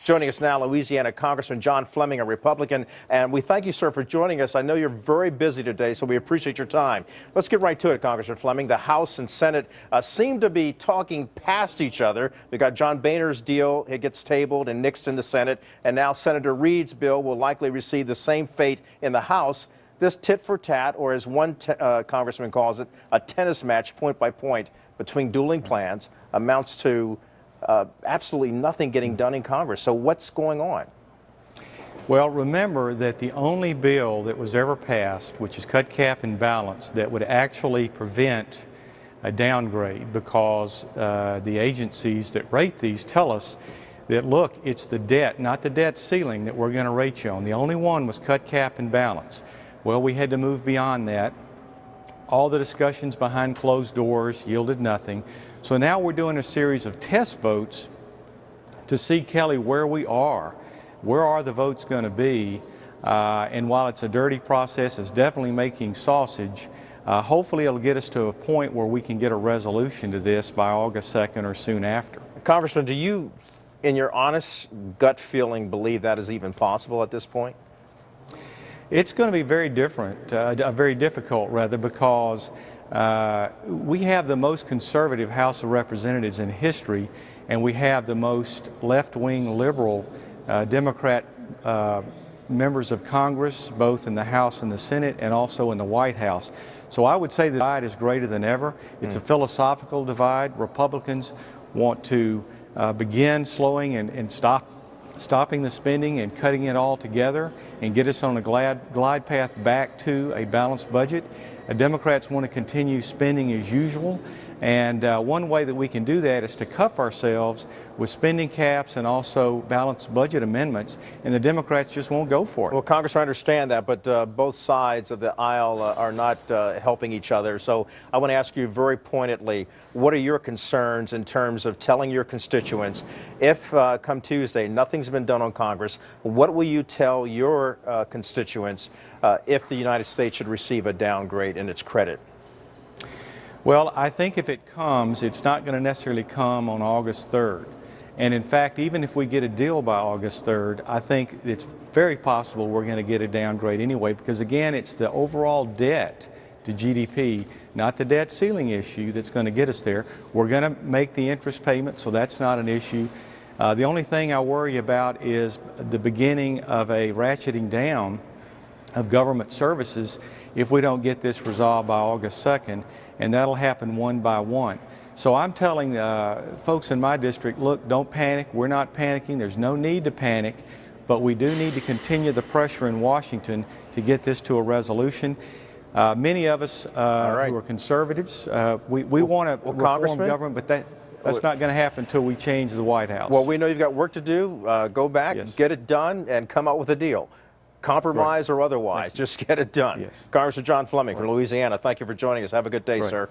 Joining us now, Louisiana Congressman John Fleming, a Republican, and we thank you, sir, for joining us. I know you're very busy today, so we appreciate your time. Let's get right to it, Congressman Fleming. The House and Senate seem to be talking past each other. We got John Boehner's deal. It gets tabled and nixed in the Senate, and now Senator Reed's bill will likely receive the same fate in the House. This tit for tat, or as one congressman calls it, a tennis match point by point between dueling plans, amounts to absolutely nothing getting done in Congress. So what's going on? Well, remember that the only bill that was ever passed, which is cut, cap, and balance, that would actually prevent a downgrade, because the agencies that rate these tell us that, look, it's the debt, not the debt ceiling, that we're going to rate you on. The only one was cut, cap, and balance. Well, we had to move beyond that. All the discussions behind closed doors yielded nothing. So now we're doing a series of test votes to see, Kelly, where we are. Where are the votes going to be? And while it's a dirty process, it's definitely making sausage. Hopefully it'll get us to a point where we can get a resolution to this by August 2nd or soon after. Congressman, do you, in your honest gut feeling, believe that is even possible at this point? It's going to be very difficult, because we have the most conservative House of Representatives in history, and we have the most left-wing liberal Democrat members of Congress, both in the House and the Senate, and also in the White House. So I would say the divide is greater than ever. It's a philosophical divide. Republicans want to begin slowing and stopping the spending and cutting it all together and get us on a glide path back to a balanced budget. Democrats want to continue spending as usual, and one way that we can do that is to cuff ourselves with spending caps and also balanced budget amendments, and the Democrats just won't go for it. Well, Congressman, I understand that, but both sides of the aisle are not helping each other. So I want to ask you very pointedly, what are your concerns in terms of telling your constituents, if come Tuesday nothing's been done on Congress, what will you tell your constituents if the United States should receive a downgrade in its credit? Well, I think if it comes, it's not going to necessarily come on August 3rd. And in fact, even if we get a deal by August 3rd, I think it's very possible we're going to get a downgrade anyway, because again, it's the overall debt to GDP, not the debt ceiling issue, that's going to get us there. We're going to make the interest payment, so that's not an issue. The only thing I worry about is the beginning of a ratcheting down of government services if we don't get this resolved by August 2nd, and that'll happen one by one. So I'm telling folks in my district, look, don't panic. We're not panicking. There's no need to panic, but we do need to continue the pressure in Washington to get this to a resolution. Many of us who are conservatives, we want to reform government, but that's not going to happen until we change the White House. Well, we know you've got work to do. Go back, get it done, and come out with a deal. Compromise or otherwise, just get it done. Congressman John Fleming from Louisiana, thank you for joining us. Have a good day, sir.